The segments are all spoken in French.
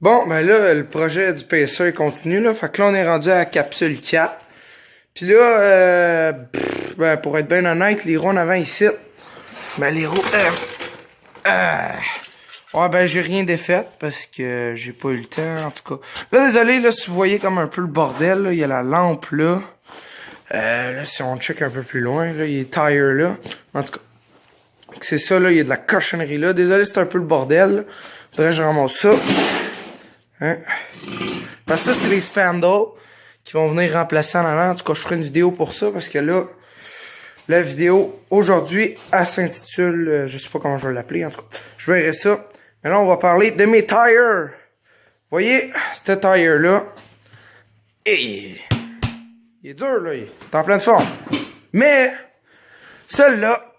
Bon, ben là, le projet du PSA il continue, là. Fait que là, on est rendu à la capsule 4. Puis là, ben, pour être bien honnête, les roues en avant ici, ben les roues... ouais, ben j'ai rien défait parce que j'ai pas eu le temps, en tout cas. Là, désolé, là, si vous voyez comme un peu le bordel, là, il y a la lampe, là. Là, si on check un peu plus loin, là, il y a les tires, là. En tout cas, c'est ça, là, il y a de la cochonnerie, là. Désolé, c'est un peu le bordel, là. Faudrait que je ramasse ça. Hein? Parce que ça, c'est les spandals qui vont venir remplacer en avant. En tout cas, je ferai une vidéo pour ça parce que là, la vidéo aujourd'hui, elle s'intitule, je sais pas comment je vais l'appeler, en tout cas, je verrai ça. Mais là, on va parler de mes tires. Vous voyez, ce tire-là, il est dur, là, il est en pleine forme. Mais, celui-là,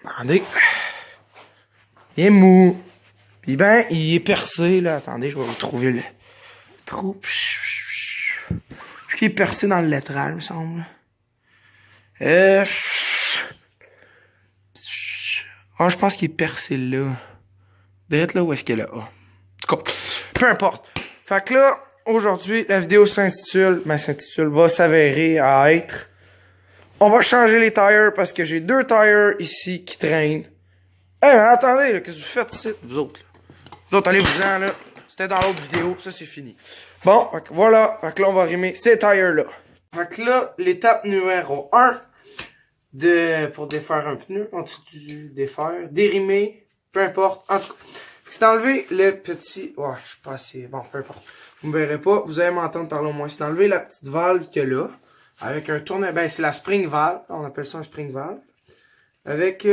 attendez, il est mou. Puis ben, il est percé, là. Attendez, je vais vous trouver le trou. Je crois qu'il est percé dans le latéral, me semble. Je pense qu'il est percé là. Direct là où est-ce qu'il est là. En tout cas, peu importe. Fait que là, aujourd'hui, la vidéo s'intitule, va s'avérer à être... On va changer les tires parce que j'ai 2 tires ici qui traînent. Mais attendez, là, qu'est-ce que vous faites ici, vous autres, là? Vous autres, allez-vous-en, là. C'était dans l'autre vidéo, ça c'est fini. Bon, fait que voilà, fait que là, on va rimer ces tires-là. Fait que là, l'étape numéro 1 pour défaire un pneu, on dit défaire, dérimer, peu importe, en tout cas. C'est enlever le petit... Ouais, je sais pas si... Bon, peu importe. Vous me verrez pas, vous allez m'entendre parler au moins. C'est enlever la petite valve qu'il y a là, avec un tourne... Ben, c'est la spring valve, on appelle ça un spring valve, avec...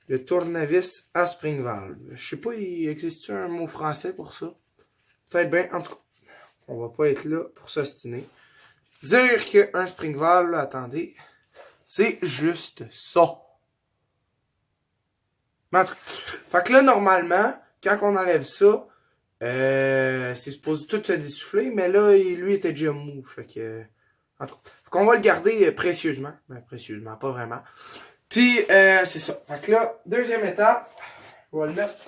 le tournevis à spring valve. Je sais pas, il existe un mot français pour ça? Peut-être bien. En tout cas, on va pas être là pour s'ostiner. Dire qu'un spring valve, là, attendez, c'est juste ça. Mais en tout cas, fait que là, normalement, quand on enlève ça, c'est supposé tout se dessouffler, mais là, lui était déjà mou. Fait que, en tout cas, fait qu'on va le garder précieusement. Ben, précieusement, pas vraiment. Puis, c'est ça. Fait que là, deuxième étape, on va le mettre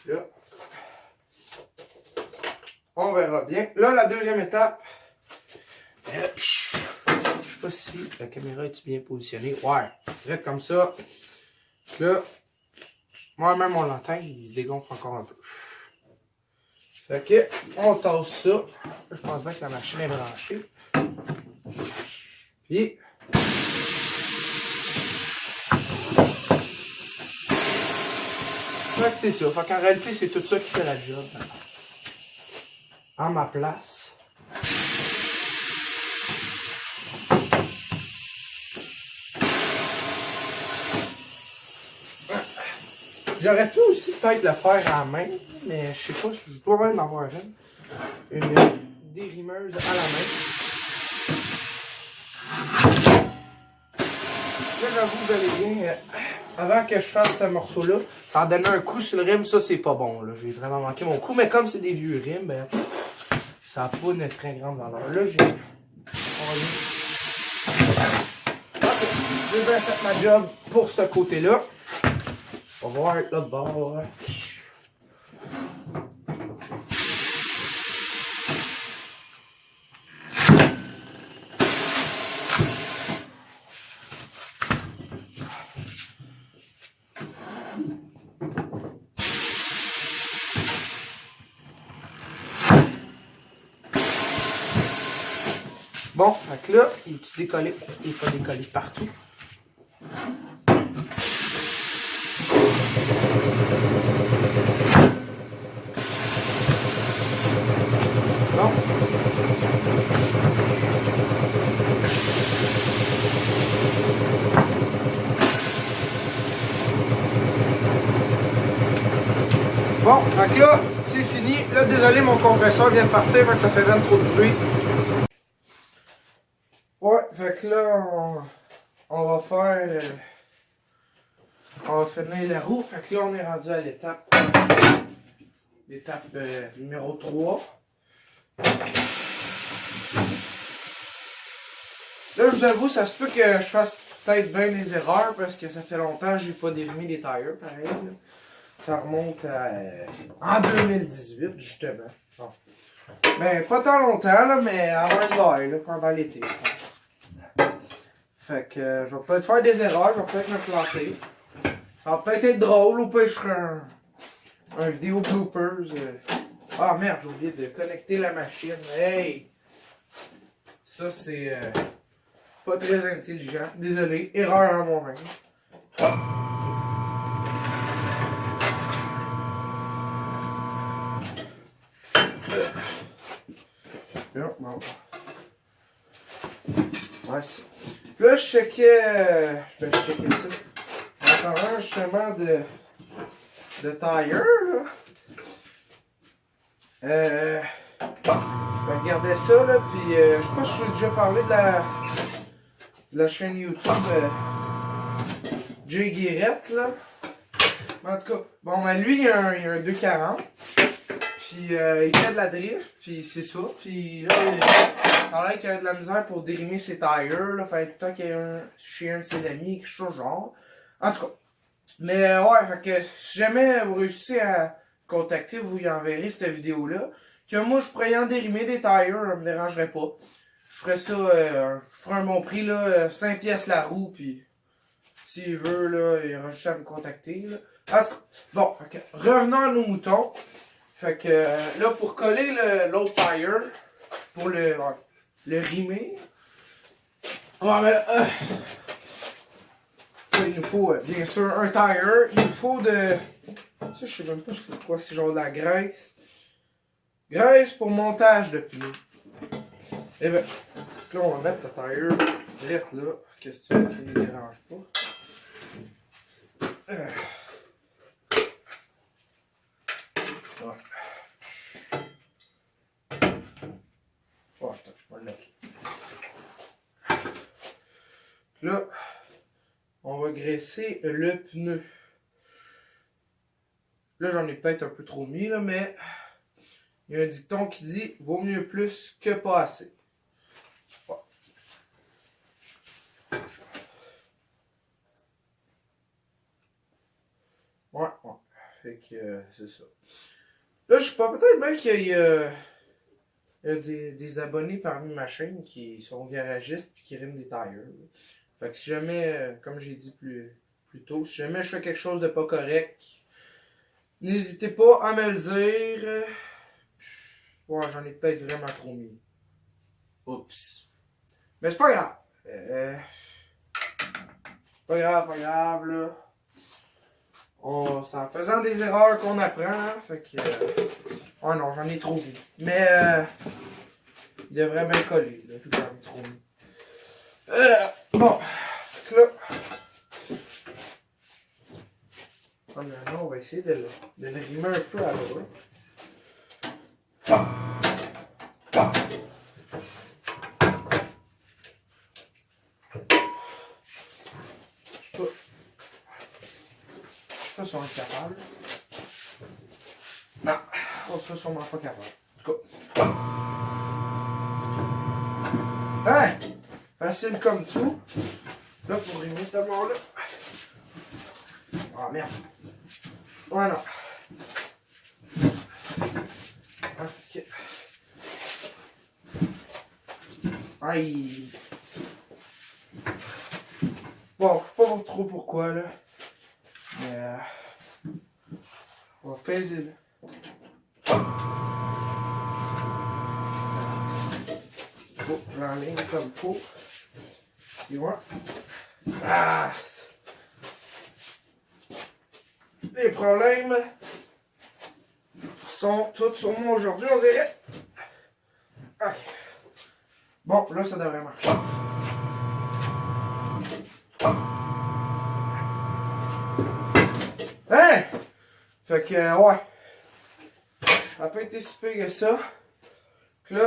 là. On verra bien. Là, la deuxième étape, je sais pas si la caméra est bien positionnée. Ouais, direct comme ça. Là, moi-même, on l'entend, il se dégonfle encore un peu. Fait que, on tasse ça. Là, je pense bien que la machine est branchée. Puis, fait que c'est ça. Fait qu'en réalité, c'est tout ça qui fait la job. En ma place. J'aurais pu aussi peut-être le faire à la main, mais je sais pas, je dois même en avoir une dérimeuse à la main. Là, j'avoue, vous allez bien, avant que je fasse ce morceau-là, ça a donné un coup sur le rim, ça c'est pas bon, là. J'ai vraiment manqué mon coup, mais comme c'est des vieux rims, ben, ça n'a pas une très grande valeur. Là, j'ai bien fait ma job pour ce côté-là. On va voir l'autre bord. Ouais. Bon, fait que là, il est décollé. Il n'est pas décollé partout. Bon. Bon, fait que là, c'est fini. Là, désolé, mon compresseur vient de partir, fait que ça fait vraiment trop de bruit. Ouais, fait que là, on va faire... on va finir la roue. Fait que là, on est rendu à l'étape... l'étape numéro 3. Là, je vous avoue, ça se peut que je fasse peut-être bien des erreurs parce que ça fait longtemps que j'ai pas dérimé les tires, pareil. Là. Ça remonte à... en 2018, justement. Bon. Ben, pas tant longtemps, là, mais avant l'hiver, là, pendant l'été, je pense. Fait que je vais peut-être faire des erreurs, je vais peut-être me planter. Ça va peut-être être drôle, ou peut-être je ferai un vidéo bloopers. Ah merde, j'ai oublié de connecter la machine. Hey! Ça, c'est pas très intelligent. Désolé, erreur à moi-même. Bon. Ouais, c'est... Là, je checkais... je checkais ça. En parlant justement de tire, là. Je regardais ça, là, puis je sais pas si je vous ai déjà parlé de la chaîne YouTube Jay Guérette, là. En tout cas, bon, ben lui, il a un 240. Puis il fait de la drift, puis c'est ça. Puis là, il parlait qu'il avait de la misère pour dérimer ses tires, là. Fallait tout le temps qu'il y ait chez un de ses amis, quelque chose genre. En tout cas. Mais ouais, fait que si jamais vous réussissez à contacter, vous y enverrez cette vidéo-là. Que moi, je pourrais y en dérimer des tires, ça me dérangerait pas. Je ferais ça, je ferais un bon prix, là, 5 pièces la roue, puis s'il veut, là, il aura juste à me contacter, là. En tout cas, bon, fait que, revenons à nos moutons. Fait que, là, pour coller l'autre tire, pour le rimer, ouais, mais, il nous faut, bien sûr, un tire. Il nous faut de... Ça, je sais même pas c'est quoi, c'est genre de la graisse. Graisse pour montage de pneus. Et ben, là, on va mettre le tire direct là. Question qu'il ne dérange pas. Ouais. Oh, attends, je vais le locker. Là, on va graisser le pneu. Là, j'en ai peut-être un peu trop mis, là, mais il y a un dicton qui dit « Vaut mieux plus que pas assez ». Ouais. Fait que c'est ça. Là, je sais pas, peut-être bien qu'il y a des abonnés parmi ma chaîne qui sont garagistes et qui riment des tires. Fait que si jamais, comme j'ai dit plus tôt, si jamais je fais quelque chose de pas correct, n'hésitez pas à me le dire. Ouais, j'en ai peut-être vraiment trop mis. Oups. Mais c'est pas grave. Pas grave, là. C'est en faisant des erreurs qu'on apprend, hein, fait que... oh non, j'en ai trop mis. Mais, il devrait bien coller, là, vu que j'en ai trop mis. Bon, fait que là... on va essayer de le rimer un peu à l'eau. Je sais pas si on est capable. Non, on sera sûrement pas capable. En tout cas. Hein? Facile comme tout. Là, pour rimer ce mort-là. Ah, merde. Ouais, non. Ah, parce que... Aïe. Bon, je sais pas trop pourquoi, là. Mais... on va peser, là. Oh, je l'enligne comme il faut. Et voilà. Ah! Les problèmes sont tous sur moi aujourd'hui, on dirait. Ok. Bon, là, ça devrait marcher. Hein? Fait que, ouais. Ça n'a pas été si pire que ça. Que là...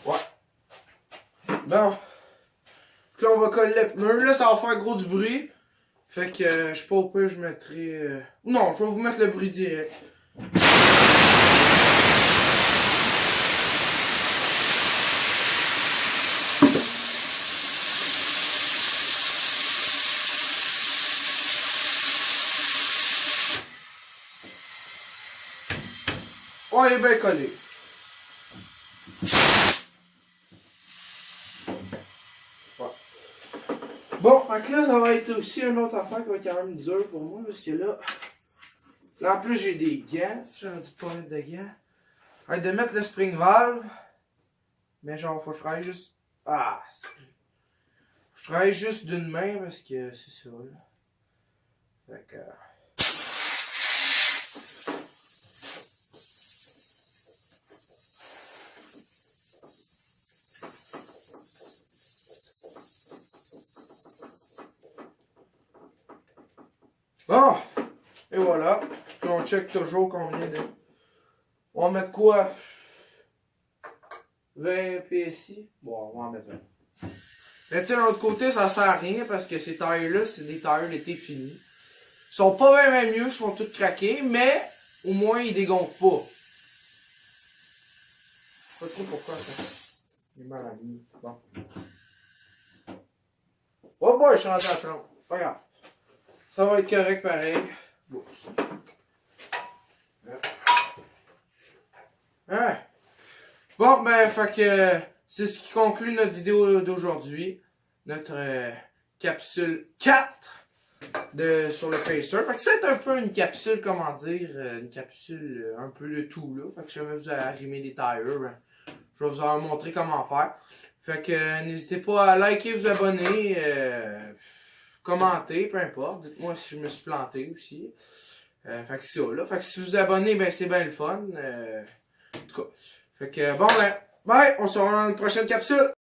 ouais. Bon. Là, on va coller le pneu. Là, ça va faire gros du bruit. Fait que, je sais pas au pire, je mettrai... Non, je vais vous mettre le bruit direct. On est bien collé. Ouais. Bon, fait que là, ça va être aussi une autre affaire qui va être quand même dure pour moi, parce que là en plus, j'ai des gants. Si j'aurais dû pas mettre de gants. Arrête de mettre le spring valve. Mais genre, faut que je travaille juste. Ah! Je travaille juste d'une main parce que c'est ça, là. Fait que. Bon! Et voilà. Puis on check toujours combien de. On va mettre quoi? 20 PSI? Bon, on va en mettre 20. Mais tu sais, de l'autre côté, ça sert à rien parce que ces tailles-là, c'est des tailles d'été fini. Ils sont pas bien mieux, ils sont tous craqués, mais au moins ils dégonflent pas. Pas trop pourquoi ça. Il est mal aligné. Bon. Oh boy, je suis rentré à 30. Pas grave. Ça va être correct pareil. Bon. Hein? Bon, ben, fait que c'est ce qui conclut notre vidéo d'aujourd'hui. Notre capsule 4 sur le Pacer. Fait que c'est un peu une capsule, comment dire, une capsule un peu le tout, là. Fait que si jamais vous avez arrimé des tailleurs, ben, je vais vous en montrer comment faire. Fait que n'hésitez pas à liker, vous abonner, commenter, peu importe. Dites-moi si je me suis planté aussi. Fait que c'est ça, là. Fait que si vous abonnez, ben c'est bien le fun. En tout cas. Fait que bon, ben, bye! On se revoit dans une prochaine capsule!